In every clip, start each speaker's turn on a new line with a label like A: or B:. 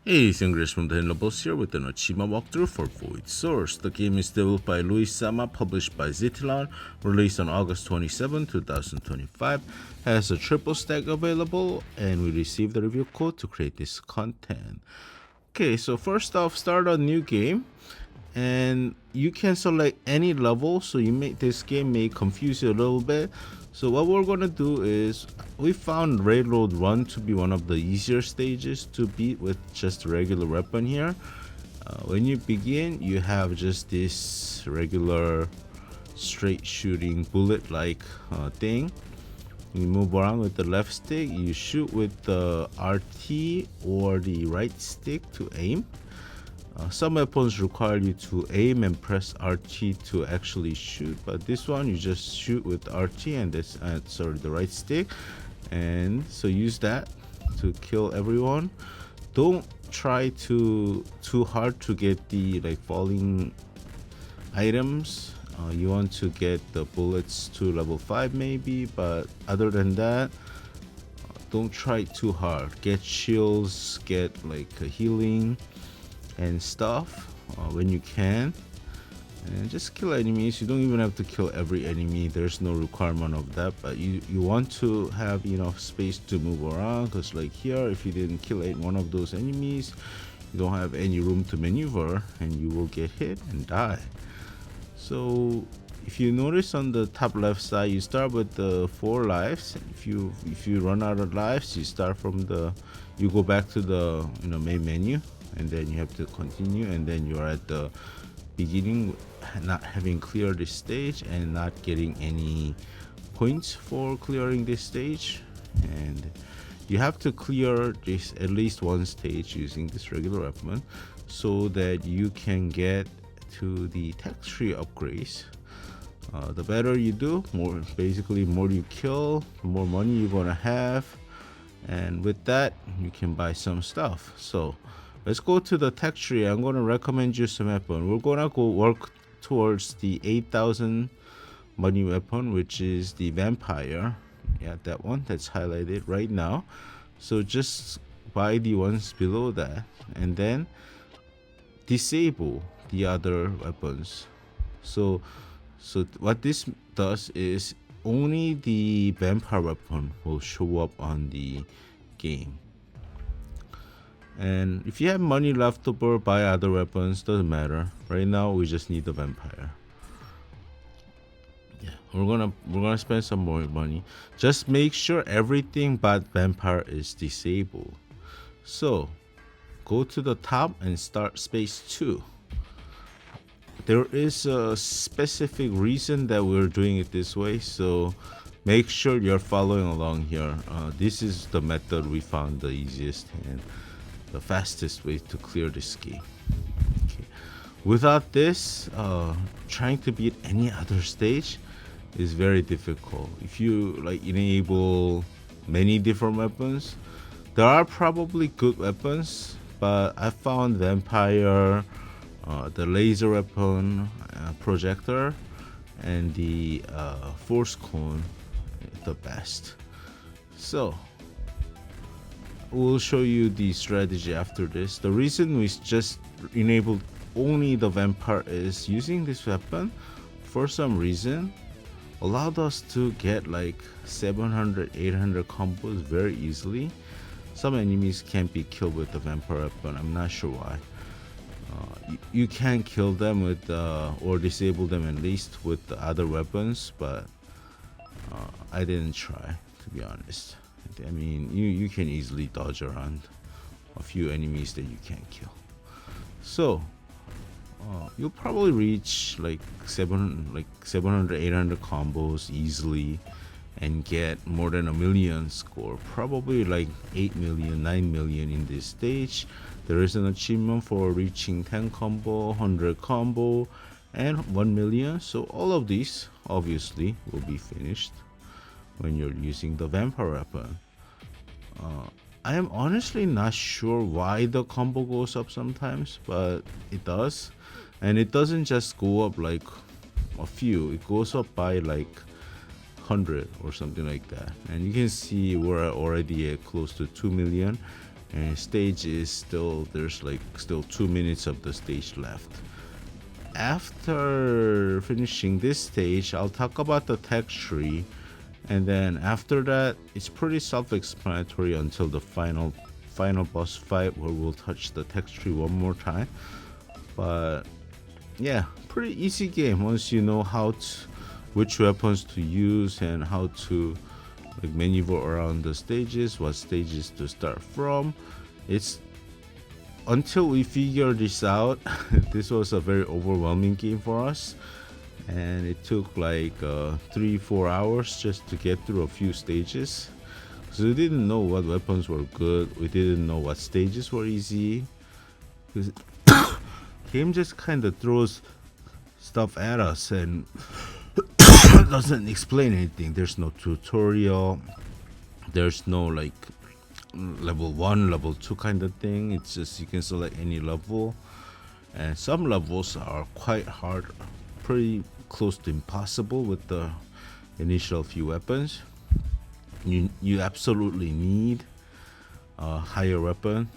A: Hey, it's English from the Hinlobos here with an Ochima walkthrough for Void Source. The game is developed by Lovixsama, published by Xitilon, released on August 27, 2025, has a triple stack available, and we received the review code to create this content. Okay, so first off, start a new game, and you can select any level, so this game may confuse you a little bit. So what we're gonna do is, we found Railroad Run to be one of the easier stages to beat with just a regular weapon here. When you begin, you have just this regular straight shooting bullet like thing. You move around with the left stick, you shoot with the RT or the right stick to aim. Some weapons require you to aim and press RT to actually shoot, but this one you just shoot with RT and the right stick, and so use that to kill everyone. Don't try too hard to get the falling items. You want to get the bullets to level 5 maybe, but other than that, don't try too hard. Get shields, get a healing and stuff when you can, and just kill enemies. You don't even have to kill every enemy, there's no requirement of that, but you want to have enough space to move around, because like here, if you didn't kill one of those enemies, you don't have any room to maneuver and you will get hit and die. So if you notice on the top left side, you start with the 4 lives. If you run out of lives, you go back to the main menu, and then you have to continue, and then you're at the beginning, not having cleared this stage and not getting any points for clearing this stage. And you have to clear this at least one stage using this regular weapon, so that you can get to the Techtree upgrades. The better you do, more you kill, the more money you're gonna have, and with that you can buy some stuff. So let's go to the tech tree. I'm going to recommend you some weapon. We're going to go work towards the 8,000 money weapon, which is the vampire. Yeah, that one that's highlighted right now. So just buy the ones below that, and then disable the other weapons. So what this does is, only the vampire weapon will show up on the game. And if you have money left over, buy other weapons, doesn't matter. Right now we just need the vampire. Yeah, we're gonna spend some more money. Just make sure everything but vampire is disabled. So go to the top and start space 2. There is a specific reason that we're doing it this way, so make sure you're following along here. This is the method we found the easiest and the fastest way to clear this game. Okay. Without this, trying to beat any other stage is very difficult. If you enable many different weapons, there are probably good weapons, but I found vampire, the laser weapon, projector, and the force cone the best. So we'll show you the strategy after this. The reason we just enabled only the vampire is, using this weapon for some reason allowed us to get 700 800 combos very easily. Some enemies can't be killed with the vampire weapon, I'm not sure why. You can kill them with or disable them at least with the other weapons, but I didn't try, to be honest. I mean, you can easily dodge around a few enemies that you can't kill. So you'll probably reach 700 800 combos easily and get more than a million score, probably 8 million 9 million in this stage. There is an achievement for reaching 10 combo, 100 combo, and 1 million. So all of these obviously will be finished when you're using the vampire weapon. I am honestly not sure why the combo goes up sometimes, but it does. And it doesn't just go up a few, it goes up by 100 or something like that. And you can see we're already at close to 2 million, and stage is still, there's like still 2 minutes of the stage left. After finishing this stage, I'll talk about the tech tree, and then after that it's pretty self-explanatory until the final boss fight, where we'll touch the tech tree one more time. But yeah, pretty easy game once you know which weapons to use and how to like maneuver around the stages, what stages to start from. It's until we figure this out, this was a very overwhelming game for us, and it took like 3-4 hours just to get through a few stages. So we didn't know what weapons were good, we didn't know what stages were easy. Because game just kind of throws stuff at us and doesn't explain anything. There's no tutorial, there's no like level 1, level 2 kind of thing. It's just you can select any level, and some levels are quite hard, pretty close to impossible with the initial few weapons. You absolutely need a higher weapon.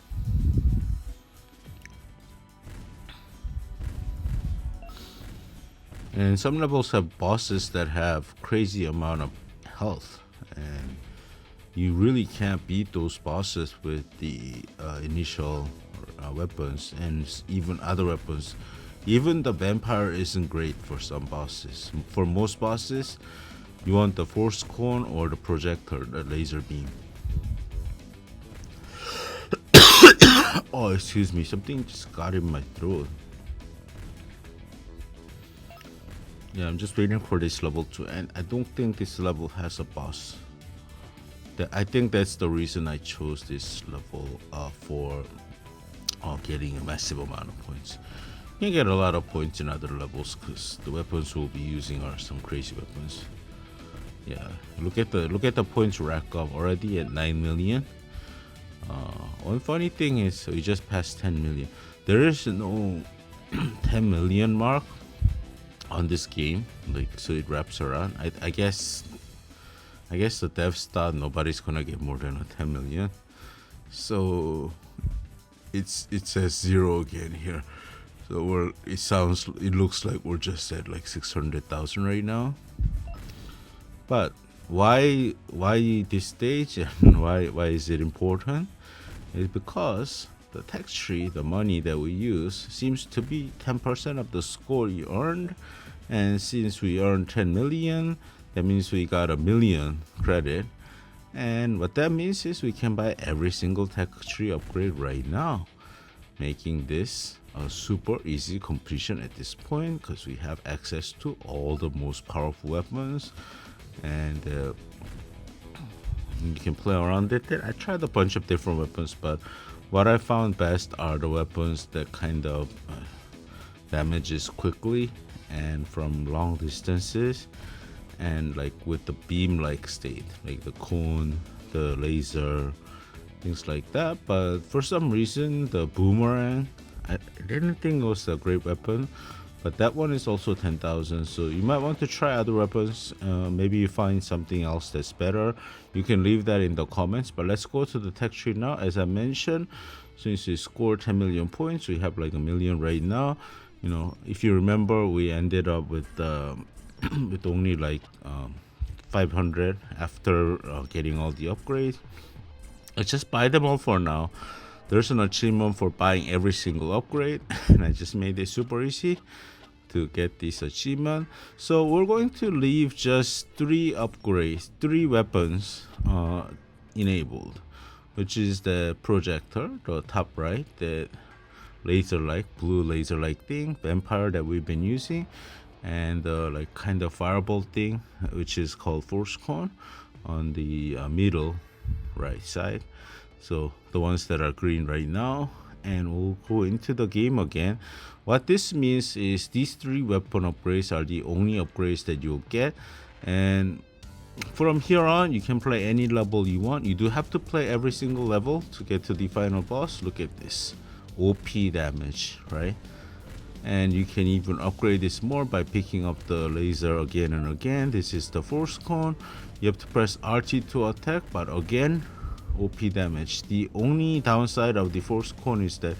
A: And some levels have bosses that have crazy amount of health, and you really can't beat those bosses with the initial weapons, and even other weapons. Even the vampire isn't great for some bosses. For most bosses, you want the force cone or the projector, the laser beam. Oh, excuse me, something just got in my throat. Yeah, I'm just waiting for this level to end. I don't think this level has a boss. I think that's the reason I chose this level for getting a massive amount of points. You can get a lot of points in other levels because the weapons we'll be using are some crazy weapons. Yeah, look at the points rack up already at 9 million. One funny thing is we just passed 10 million. There is no 10 million mark on this game, like, so it wraps around. I guess the devs thought nobody's gonna get more than a 10 million, so it says 0 again here. So it looks like we're just at like 600,000 right now. But why this stage and why is it important? It's because the tech tree, the money that we use, seems to be 10% of the score you earned, and since we earned 10 million, that means we got 1 million credit, and what that means is we can buy every single Techtree upgrade right now, making this a super easy completion at this point because we have access to all the most powerful weapons, and you can play around it. I tried a bunch of different weapons, but what I found best are the weapons that kind of damages quickly and from long distances, and like with the beam like state, like the cone, the laser, things like that. But for some reason the boomerang, I didn't think it was a great weapon, but that one is also 10,000, so you might want to try other weapons. Maybe you find something else that's better. You can leave that in the comments, but let's go to the tech tree now. As I mentioned, since we scored 10 million points, we have like 1 million right now. You know, if you remember, we ended up with with only like 500 after getting all the upgrades. Let's just buy them all for now. There's an achievement for buying every single upgrade, and I just made it super easy to get this achievement. So we're going to leave just 3 upgrades, 3 weapons enabled, which is the projector, the top right, the laser-like, blue laser-like thing, vampire that we've been using, and the like kind of fireball thing, which is called force cone, on the middle right side. So the ones that are green right now, and we'll go into the game again. What this means is these 3 weapon upgrades are the only upgrades that you'll get, and from here on you can play any level you want. You do have to play every single level to get to the final boss. Look at this OP damage, right? And you can even upgrade this more by picking up the laser again and again. This is the force cone. You have to press RT to attack, but again, OP damage. The only downside of the Force Cone is that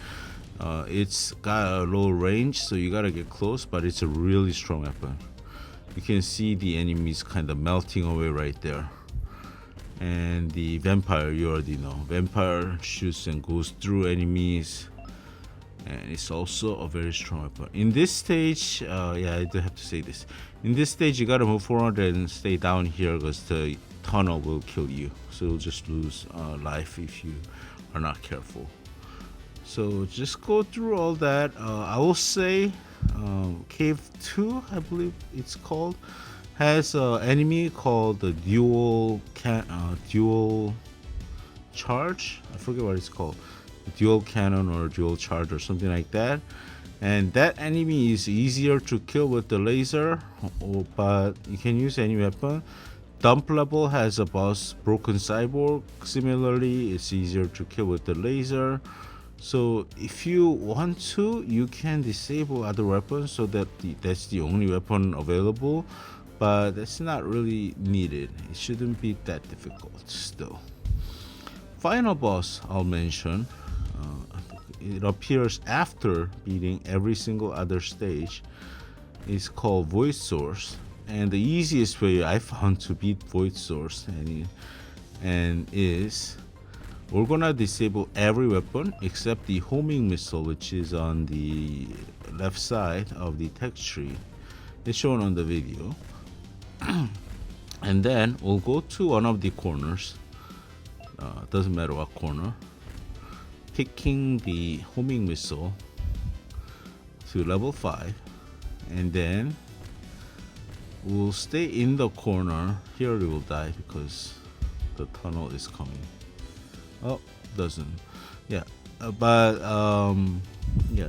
A: it's got a low range, so you gotta get close, but it's a really strong weapon. You can see the enemies kind of melting away right there. And the vampire, you already know. Vampire shoots and goes through enemies, and it's also a very strong weapon. In this stage, yeah, I do have to say this. In this stage, you gotta move forward and stay down here because the tunnel will kill you. So you'll just lose life if you are not careful. So just go through all that. I will say Cave 2, I believe it's called, has an enemy called the dual charge. I forget what it's called. Dual cannon or dual charge or something like that. And that enemy is easier to kill with the laser, but you can use any weapon. Dump level has a boss, Broken Cyborg. Similarly, it's easier to kill with the laser. So if you want to, you can disable other weapons so that that's the only weapon available, but that's not really needed. It shouldn't be that difficult still. Final boss I'll mention, it appears after beating every single other stage. It's called Void Source, and the easiest way I found to beat Void Source and is we're gonna disable every weapon except the homing missile, which is on the left side of the tech tree. It's shown on the video. And then we'll go to one of the corners, doesn't matter what corner, picking the homing missile to level 5, and then we'll stay in the corner. Here we will die because the tunnel is coming. Oh, doesn't. Yeah, yeah.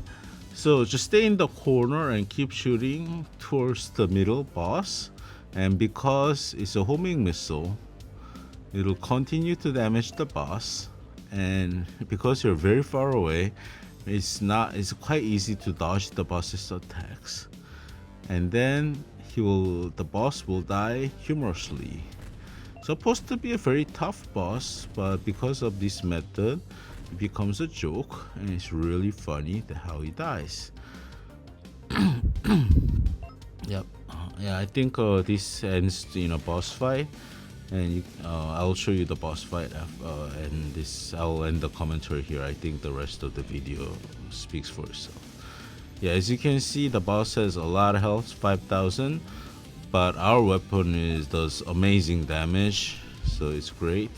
A: So just stay in the corner and keep shooting towards the middle boss. And because it's a homing missile, it'll continue to damage the boss. And because you're very far away, it's quite easy to dodge the boss's attacks. And then the boss will die humorously. Supposed to be a very tough boss, but because of this method, it becomes a joke, and it's really funny how he dies. Yep. Yeah, I think this ends in a boss fight, and I'll show you the boss fight, and I'll end the commentary here. I think the rest of the video speaks for itself. Yeah, as you can see, the boss has a lot of health, 5,000. But our weapon does amazing damage, so it's great.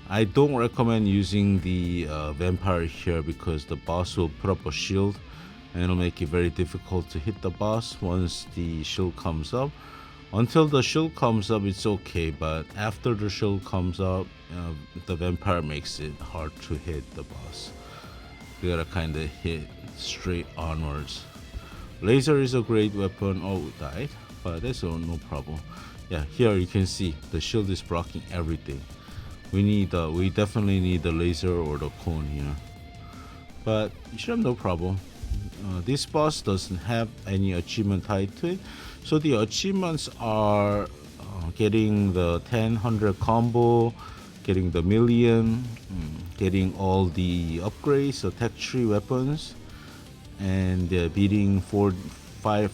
A: I don't recommend using the vampire here because the boss will put up a shield and it'll make it very difficult to hit the boss once the shield comes up. Until the shield comes up, it's okay, but after the shield comes up, the vampire makes it hard to hit the boss. You gotta kind of hit straight onwards. Laser is a great weapon. Oh, we died. But that's no problem. Yeah, here you can see the shield is blocking everything. We definitely need the laser or the cone here, but you should have no problem. This boss doesn't have any achievement tied to it, so the achievements are getting the 10-100 combo, getting the million, getting all the upgrades, the Techtree weapons, and beating 4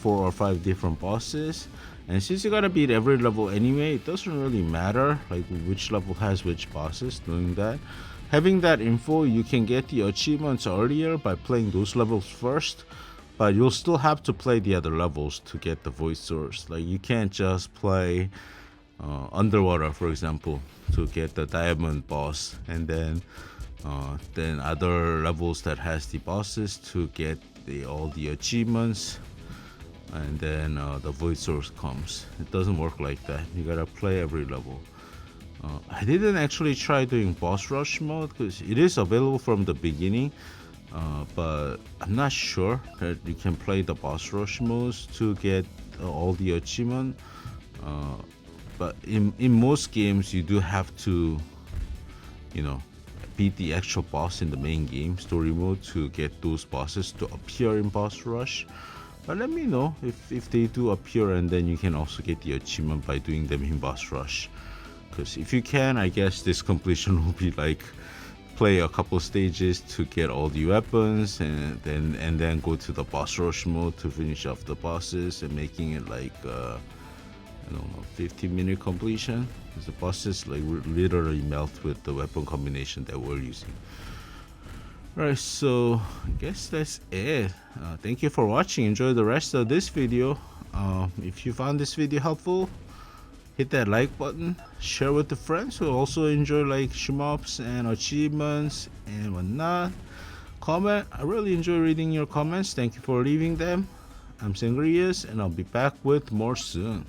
A: or 5 different bosses. And since you gotta beat every level anyway, it doesn't really matter like which level has which bosses. Doing that, having that info, you can get the achievements earlier by playing those levels first, but you'll still have to play the other levels to get the Void Source. Like you can't just play underwater, for example, to get the diamond boss, and then other levels that has the bosses to get all the achievements, and then the Void Source comes. It doesn't work like that. You gotta play every level. I didn't actually try doing boss rush mode because it is available from the beginning, but I'm not sure that you can play the boss rush modes to get all the achievement. But in most games, you do have to, beat the actual boss in the main game story mode to get those bosses to appear in boss rush. But let me know if they do appear, and then you can also get the achievement by doing them in boss rush. Because if you can, I guess this completion will be like play a couple stages to get all the weapons, and then go to the boss rush mode to finish off the bosses, and making it like I don't know, 15-minute completion, because the bosses like literally melt with the weapon combination that we're using. Right, so I guess that's it. Thank you for watching. Enjoy the rest of this video. If you found this video helpful, hit that like button, share with the friends who also enjoy like shmups and achievements and whatnot. Comment. I really enjoy reading your comments. Thank you for leaving them. I'm Sangrius, and I'll be back with more soon.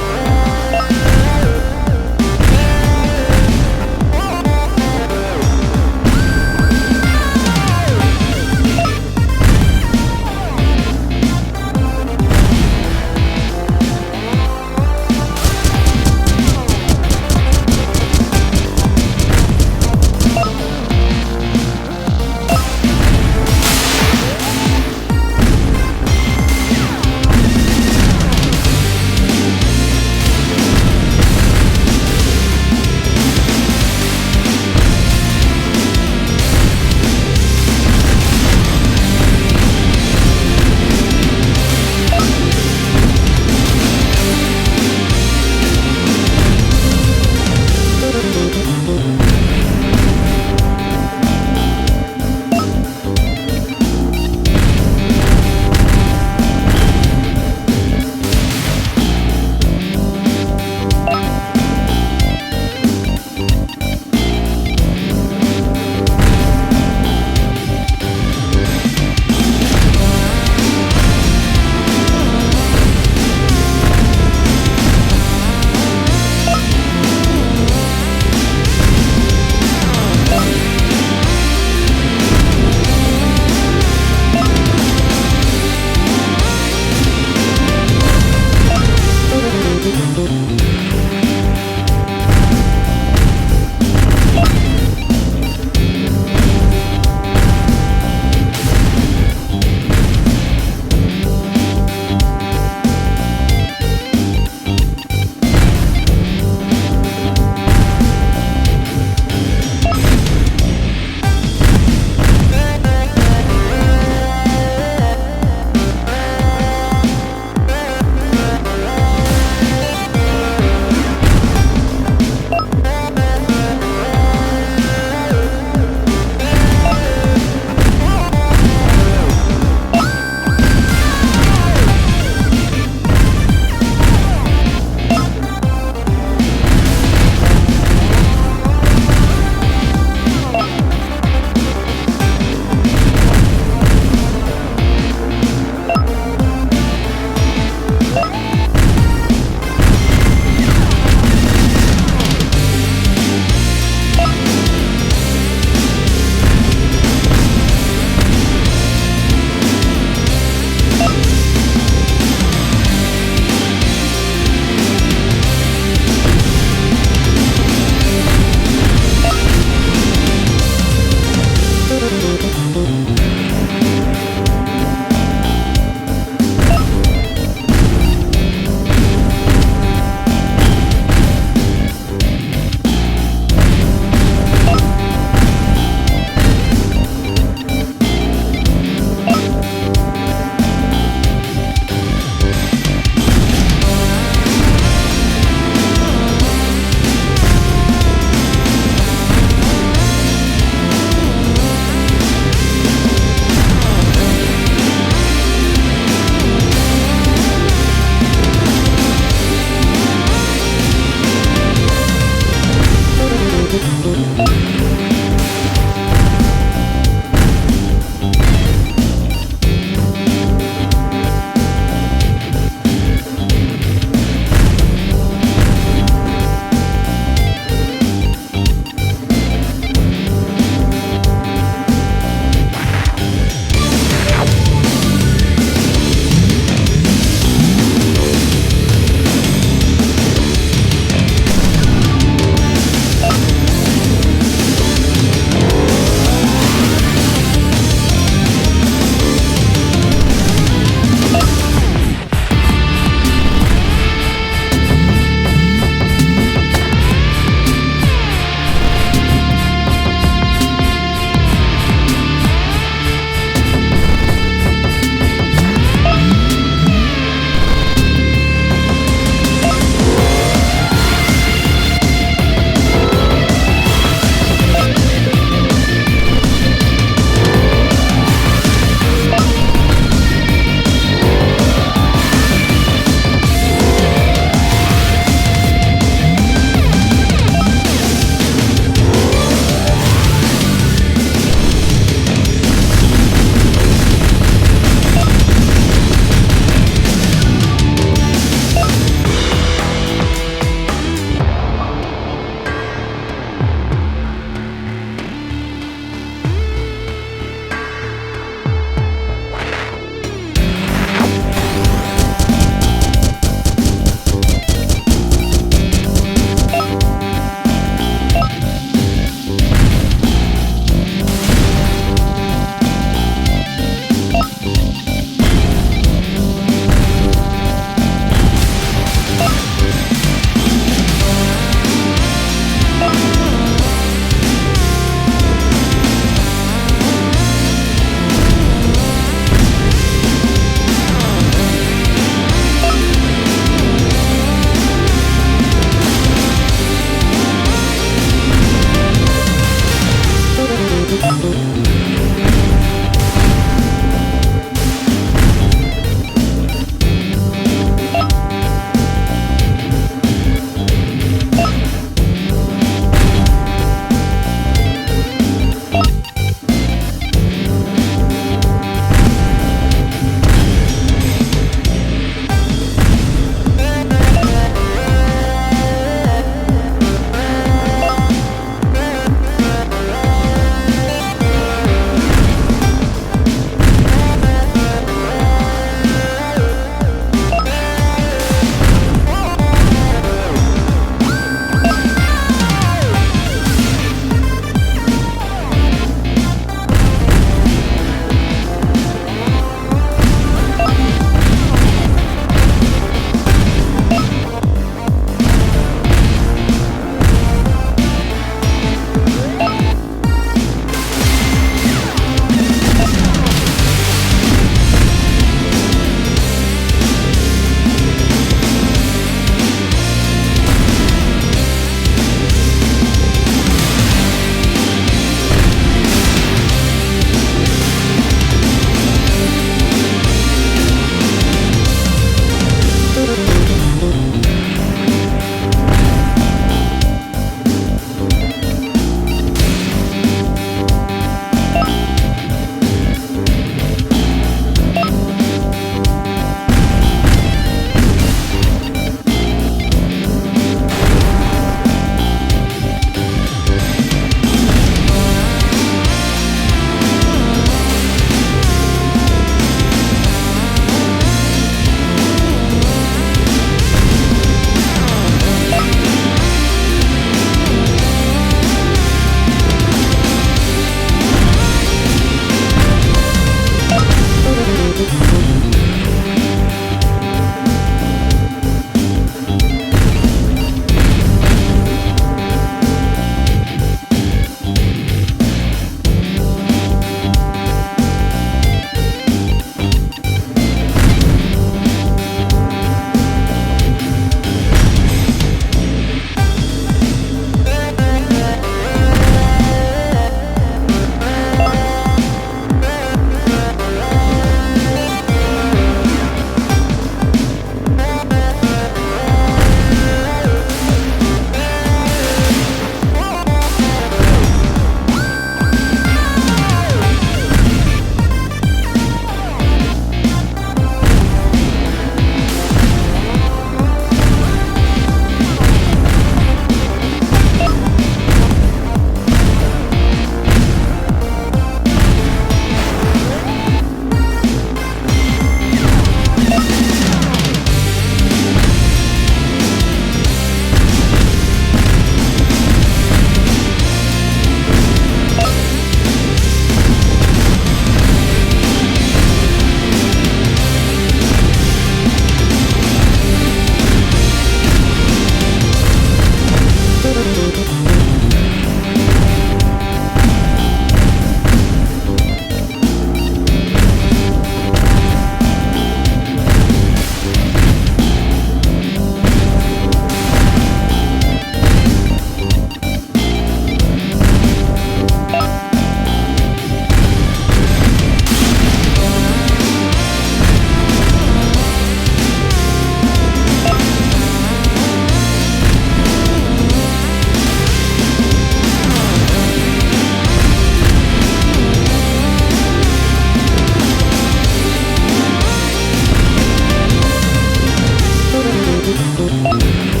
A: Bye.